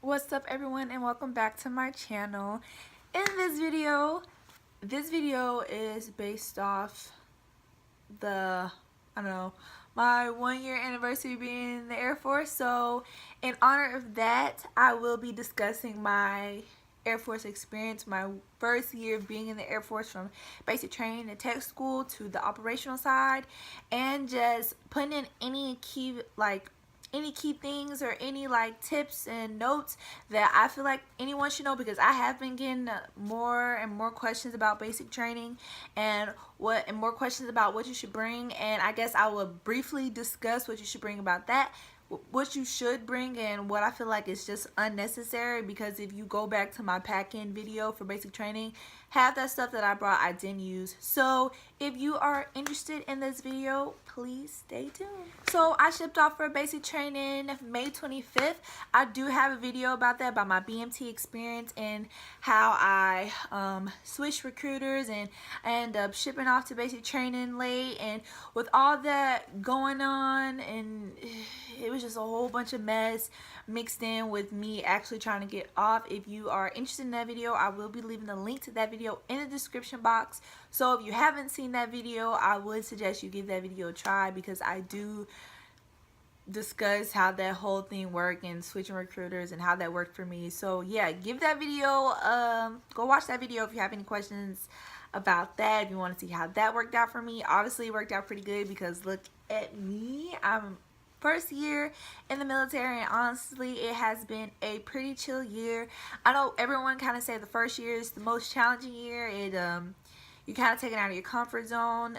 What's up everyone, and welcome back to my channel. In this video is based off the, I don't know, my 1-year anniversary being in the Air Force. So in honor of that, I will be discussing my Air Force experience, my first year of being in the Air Force, from basic training to tech school to the operational side, and just putting in any key things or any tips and notes that I feel like anyone should know, because I have been getting more and more questions about basic training and more questions about what you should bring. And I guess I will briefly discuss what you should bring about that, what you should bring, and what I feel like is just unnecessary. Because if you go back to my pack-in video for basic training, half that stuff that I brought I didn't use. So if you are interested in this video, please stay tuned. So I shipped off for basic training May 25th. I do have a video about that, about my BMT experience and how I switched recruiters, and I ended up shipping off to basic training late, and with all that going on, and it was just a whole bunch of mess mixed in with me actually trying to get off. If you are interested in that video, I will be leaving the link to that video in the description box. So if you haven't seen that video, I would suggest you give that video a try, because I do discuss how that whole thing worked and switching recruiters and how that worked for me. So yeah, give that video, go watch that video if you have any questions about that, if you want to see how that worked out for me. Obviously it worked out pretty good, because look at me, I'm first year in the military, and honestly it has been a pretty chill year. I know everyone kind of say the first year is the most challenging year. You kind of taken out of your comfort zone,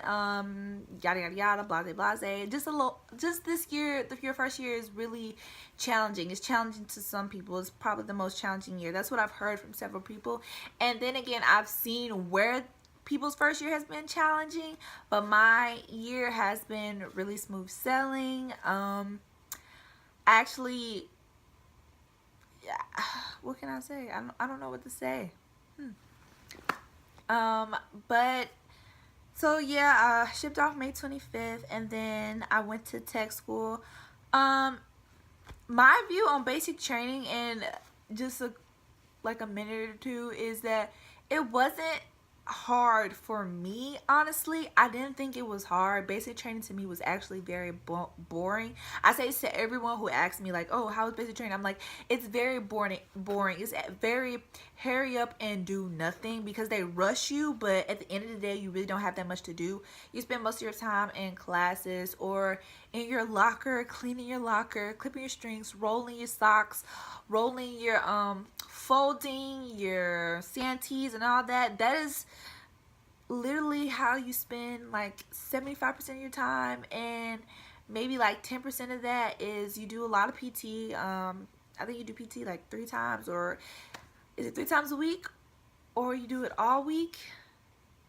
yada yada yada, blase blase. Just this year, your first year is really challenging. It's challenging to some people. It's probably the most challenging year. That's what I've heard from several people. And then again, I've seen where people's first year has been challenging, but my year has been really smooth sailing. Actually, yeah, what can I say? I don't know what to say. But so yeah, I shipped off May 25th, and then I went to tech school. My view on basic training, and just like a minute or two, is that it wasn't hard for me. Honestly, I didn't think it was hard. Basic training to me was actually very boring. I say to everyone who asks me like, oh, how is basic training, I'm like, it's very boring. It's very hurry up and do nothing, because they rush you, but at the end of the day you really don't have that much to do. You spend most of your time in classes or in your locker, cleaning your locker, clipping your strings, rolling your socks, rolling your folding your santees and all that. That is literally how you spend like 75% of your time, and maybe like 10% of that is you do a lot of PT. I think you do PT like 3 times, or is it 3 times a week, or you do it all week.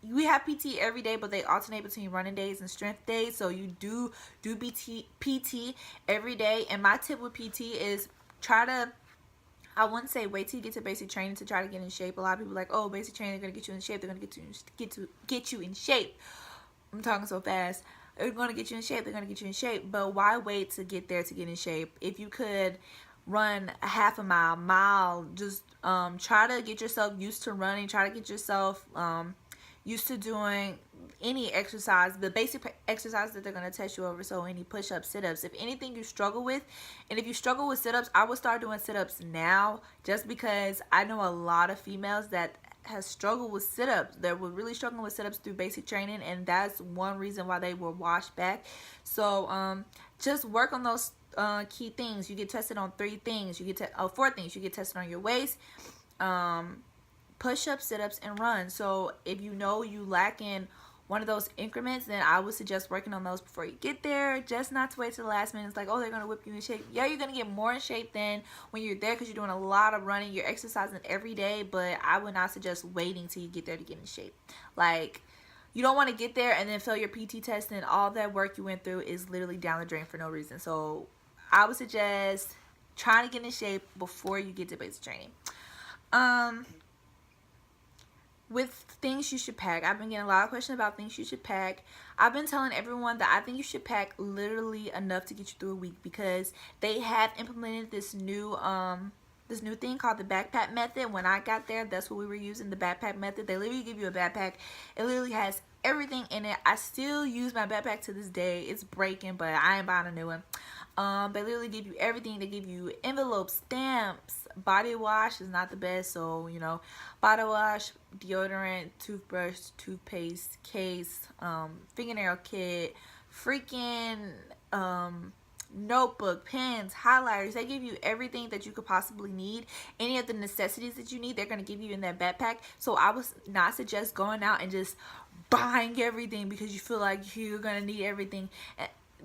We have PT every day, but they alternate between running days and strength days, so you do PT every day. And my tip with PT is I wouldn't say wait till you get to basic training to try to get in shape. A lot of people are like, oh, basic training, they're gonna get you in shape. They're gonna get you in shape. I'm talking so fast. They're gonna get you in shape. They're gonna get you in shape. But why wait to get there to get in shape? If you could run a half a mile, just try to get yourself used to running. Try to get yourself used to doing any exercise, the basic exercise that they're going to test you over. So any push-ups, sit-ups, if anything you struggle with. And if you struggle with sit-ups, I would start doing sit-ups now, just because I know a lot of females that has struggled with sit-ups, that were really struggling with sit-ups through basic training, and that's one reason why they were washed back. So just work on those key things. You get tested on 3 things. You get 4 things. You get tested on your waist, push-ups, sit-ups, and run. So if you know you lack in one of those increments, then I would suggest working on those before you get there. Just not to wait till the last minute. It's like, oh, they're gonna whip you in shape. Yeah, you're gonna get more in shape than when you're there, because you're doing a lot of running, you're exercising every day. But I would not suggest waiting till you get there to get in shape. Like, you don't want to get there and then fail your PT test, and all that work you went through is literally down the drain for no reason. So I would suggest trying to get in shape before you get to basic training. With things you should pack, I've been getting a lot of questions about things you should pack. I've been telling everyone that I think you should pack literally enough to get you through a week, because they have implemented this new this new thing called the backpack method. When I got there, that's what we were using, the backpack method. They literally give you a backpack. It literally has everything in it. I still use my backpack to this day. It's breaking, but I ain't buying a new one. They literally give you everything. They give you envelopes, stamps, body wash is not the best, so you know, body wash, deodorant, toothbrush, toothpaste, case, fingernail kit, freaking notebook, pens, highlighters. They give you everything that you could possibly need. Any of the necessities that you need, they're going to give you in that backpack. So I would not suggest going out and just buying everything because you feel like you're going to need everything.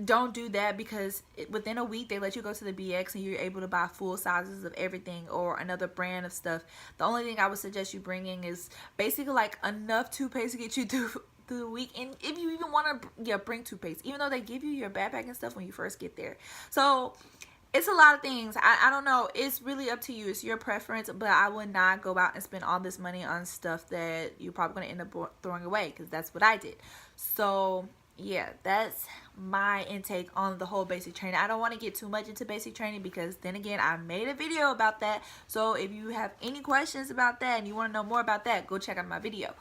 Don't do that, because within a week they let you go to the BX and you're able to buy full sizes of everything or another brand of stuff. The only thing I would suggest you bringing is basically like enough toothpaste to get you through the week. And if you even want to bring toothpaste, even though they give you your backpack and stuff when you first get there. So it's a lot of things. I don't know, it's really up to you, it's your preference, but I would not go out and spend all this money on stuff that you're probably going to end up throwing away, because that's what I did. So yeah, that's my intake on the whole basic training. I don't want to get too much into basic training because then again, I made a video about that. So if you have any questions about that and you want to know more about that, go check out my video.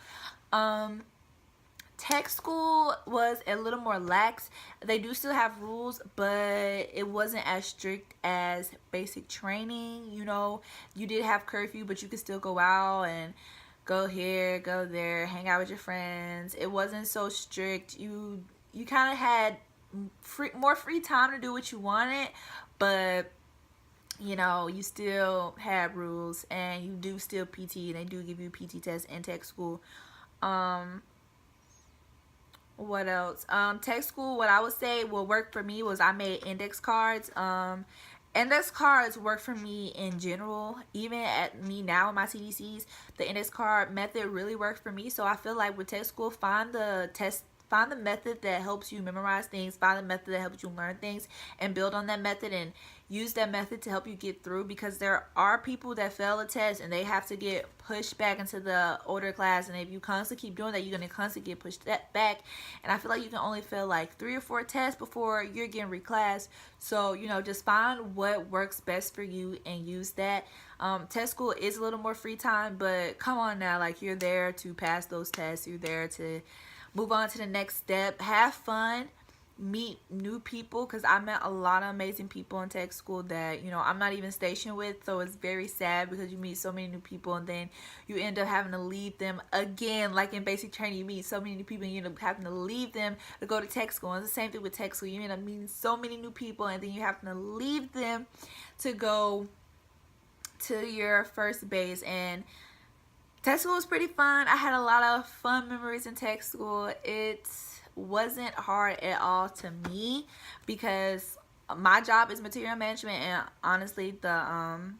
Tech school was a little more lax. They do still have rules, but it wasn't as strict as basic training. You know, you did have curfew, but you could still go out and go here, go there, hang out with your friends. It wasn't so strict. You kind of had more free time to do what you wanted, but you know, you still had rules, and you do still PT, and they do give you PT tests in tech school. What else? Tech school, what I would say will work for me was I made index cards. Index cards work for me in general. Even at me now in my CDCs, the index card method really worked for me. So I feel like with tech school, find the method that helps you memorize things, find the method that helps you learn things, and build on that method and use that method to help you get through, because there are people that fail a test and they have to get pushed back into the older class, and if you constantly keep doing that, you're going to constantly get pushed back, and I feel like you can only fail like 3 or 4 tests before you're getting reclassed. So you know, just find what works best for you and use that. Test school is a little more free time, but come on now, like, you're there to pass those tests, you're there to move on to the next step, have fun, meet new people, because I met a lot of amazing people in tech school that, you know, I'm not even stationed with. So it's very sad because you meet so many new people and then you end up having to leave them again. Like in basic training, you meet so many new people and you end up having to leave them to go to tech school. And it's the same thing with tech school. You end up meeting so many new people and then you have to leave them to go to your first base. And tech school was pretty fun. I had a lot of fun memories in tech school. It wasn't hard at all to me because my job is material management, and honestly the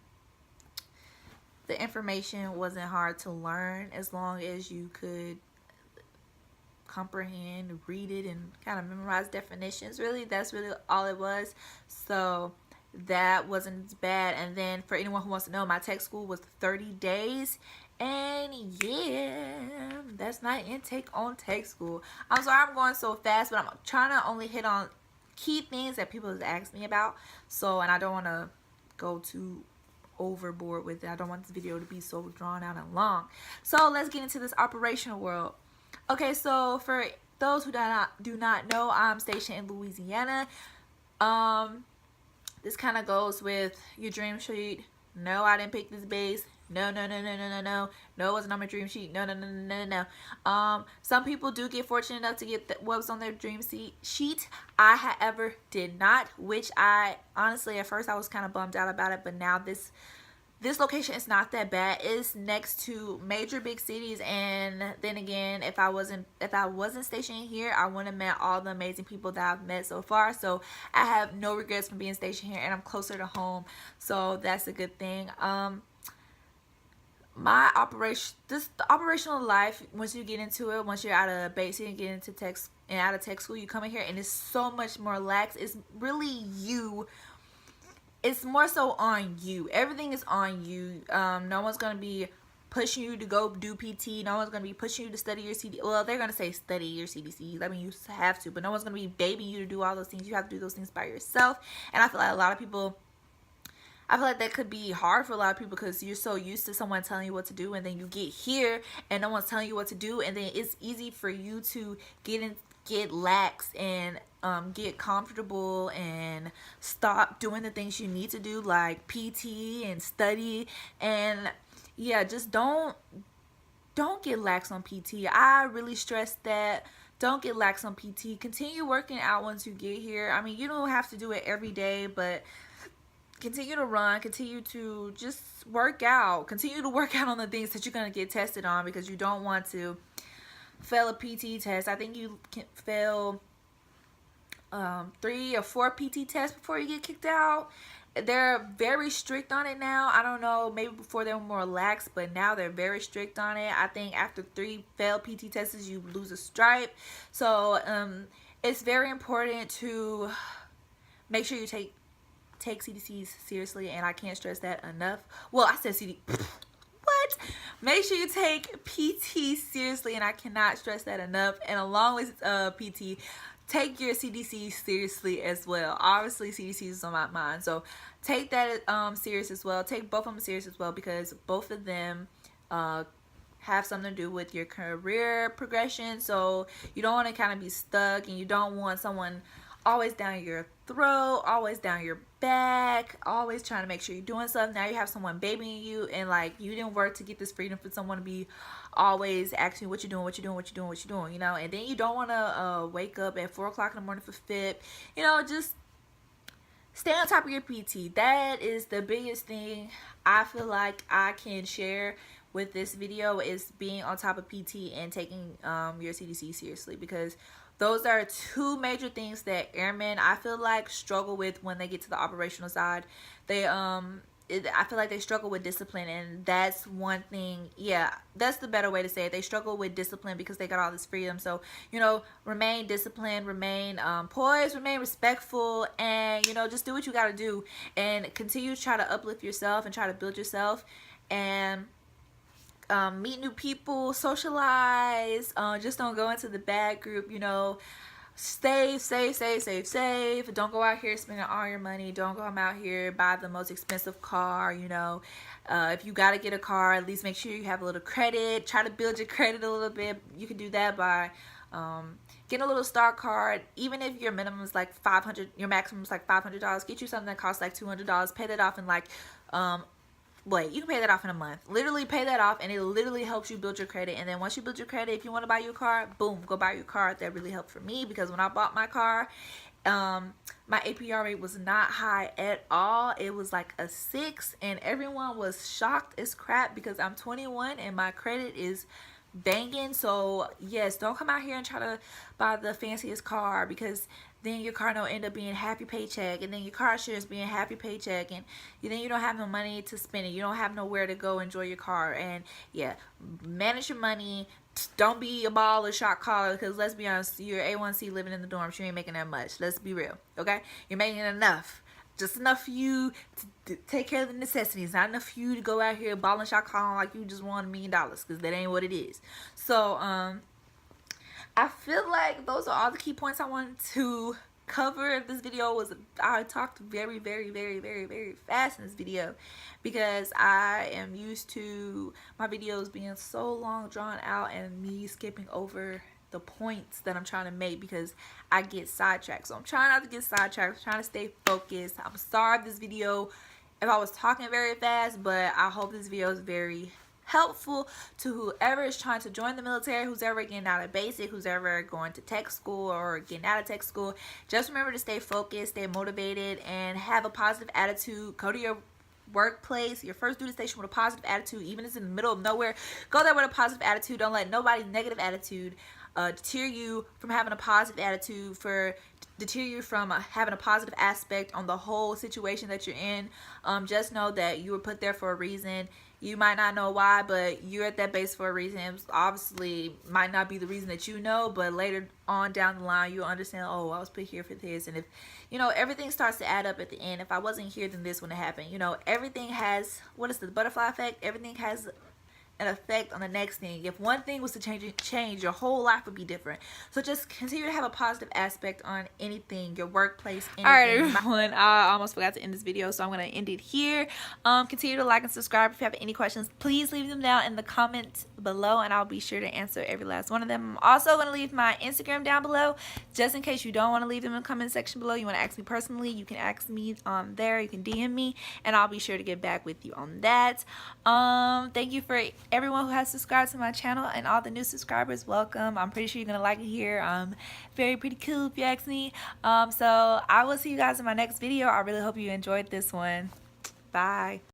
information wasn't hard to learn as long as you could comprehend, read it, and kind of memorize definitions. Really, that's really all it was. So that wasn't bad. And then for anyone who wants to know, my tech school was 30 days. And yeah, that's my intake on tech school. I'm sorry I'm going so fast, but I'm trying to only hit on key things that people have asked me about. So, and I don't want to go too overboard with it. I don't want this video to be so drawn out and long. So let's get into this operational world. Okay, so for those who do not know, I'm stationed in Louisiana. This kind of goes with your dream sheet. No, I didn't pick this base. No, it wasn't on my dream sheet. No. Some people do get fortunate enough to get what was on their dream sheet. I, however, did not, which I honestly, at first I was kind of bummed out about it, but now this location is not that bad. It's next to major big cities, and then again, if I wasn't stationed here, I wouldn't have met all the amazing people that I've met so far. So I have no regrets from being stationed here, and I'm closer to home, so that's a good thing. The operational life, once you get into it, once you're out of basic and get into out of tech school, you come in here and it's so much more lax. It's really you. It's more so on you. Everything is on you. No one's gonna be pushing you to go do PT. No one's gonna be pushing you to study your CD. Well, they're gonna say study your CDC. I mean, you have to, but no one's gonna be babying you to do all those things. You have to do those things by yourself. And I feel like a lot of people I feel like that could be hard for a lot of people because you're so used to someone telling you what to do, and then you get here and no one's telling you what to do, and then it's easy for you to get lax and get comfortable and stop doing the things you need to do, like PT and study. And yeah, just don't get lax on PT. I really stress that. Don't get lax on PT. Continue working out once you get here. I mean, you don't have to do it every day, but continue to run, continue to just work out, continue to work out on the things that you're going to get tested on, because you don't want to fail a PT test. I think you can fail 3 or 4 PT tests before you get kicked out. They're very strict on it now. I don't know, maybe before they were more lax, but now they're very strict on it. I think after 3 failed PT tests, you lose a stripe. So it's very important to make sure you take CDCs seriously, and I can't stress that enough. Well, I said CD. What? Make sure you take PT seriously, and I cannot stress that enough. And along with PT, take your CDC seriously as well. Obviously, CDC is on my mind, so take that serious as well. Take both of them serious as well, because both of them have something to do with your career progression. So you don't want to kind of be stuck, and you don't want someone always down your throat, always down your back, always trying to make sure you're doing something. Now you have someone babying you, and like, you didn't work to get this freedom for someone to be always asking you what you're doing, what you're doing, what you're doing, what you're doing, you know. And then you don't want to wake up at 4 o'clock in the morning for FIP. You know, just stay on top of your PT. That is the biggest thing I feel like I can share with this video, is being on top of PT and taking your CDC seriously, because those are 2 major things that airmen, I feel like, struggle with when they get to the operational side. They I feel like they struggle with discipline, and that's one thing. Yeah, that's the better way to say it. They struggle with discipline because they got all this freedom. So, you know, remain disciplined, remain poised, remain respectful, and, you know, just do what you got to do, and continue to try to uplift yourself and try to build yourself, and meet new people, socialize. Just don't go into the bad group, you know. Save. Don't go out here spending all your money. Don't go out here buy the most expensive car, you know. If you got to get a car, at least make sure you have a little credit. Try to build your credit a little bit. You can do that by getting a little star card. Even if your minimum is like $500, your maximum is like $500, get you something that costs like $200. Pay that off in like you can pay that off in a month. Literally pay that off, and it literally helps you build your credit. And then once you build your credit, if you want to buy your car, boom, go buy your car. That really helped for me, because when I bought my car, my APR rate was not high at all. It was like a 6, and everyone was shocked as crap because I'm 21 and my credit is banging. So yes, don't come out here and try to buy the fanciest car, because then your car don't end up being half your paycheck, and then your car insurance being half your paycheck, and then you don't have no money to spend it. You don't have nowhere to go enjoy your car. And yeah, manage your money. Don't be a ball or shot caller, because let's be honest, you're A1C living in the dorms. You ain't making that much. Let's be real, okay? You're making enough. Just enough for you to take care of the necessities. Not enough for you to go out here ball and shot calling like you just won $1 million, because that ain't what it is. So I feel like those are all the key points I wanted to cover. This video was, I talked very fast in this video, because I am used to my videos being so long drawn out and me skipping over the points that I'm trying to make, because I get sidetracked. So I'm trying not to get sidetracked. I'm trying to stay focused. I'm sorry if this video, if I was talking very fast, but I hope this video is very helpful to whoever is trying to join the military, who's ever getting out of basic, who's ever going to tech school or getting out of tech school. Just remember to stay focused, stay motivated, and have a positive attitude. Go to your workplace, your first duty station, with a positive attitude. Even if it's in the middle of nowhere, go there with a positive attitude. Don't let nobody's negative attitude deter you from having a positive attitude, deter you from having a positive aspect on the whole situation that you're in. Just know that you were put there for a reason. You might not know why, but you're at that base for a reason. It obviously might not be the reason that you know, but later on down the line, you'll understand, oh, I was put here for this. And if, you know, everything starts to add up at the end. If I wasn't here, then this wouldn't happen. You know, everything has, what is the butterfly effect? Everything has an effect on the next thing. If one thing was to change, your whole life would be different. So just continue to have a positive aspect on anything, your workplace, anything. All right, everyone, I almost forgot to end this video, so I'm going to end it here. Continue to like and subscribe. If you have any questions, please leave them down in the comments below, and I'll be sure to answer every last one of them. I'm also going to leave my Instagram down below, just in case you don't want to leave them in the comment section below. You want to ask me personally, you can ask me on there. You can DM me, and I'll be sure to get back with you on that. Thank you for everyone who has subscribed to my channel, and all the new subscribers, welcome. I'm pretty sure you're gonna like it here. Very pretty cool if you ask me. So I will see you guys in my next video. I really hope you enjoyed this one. Bye.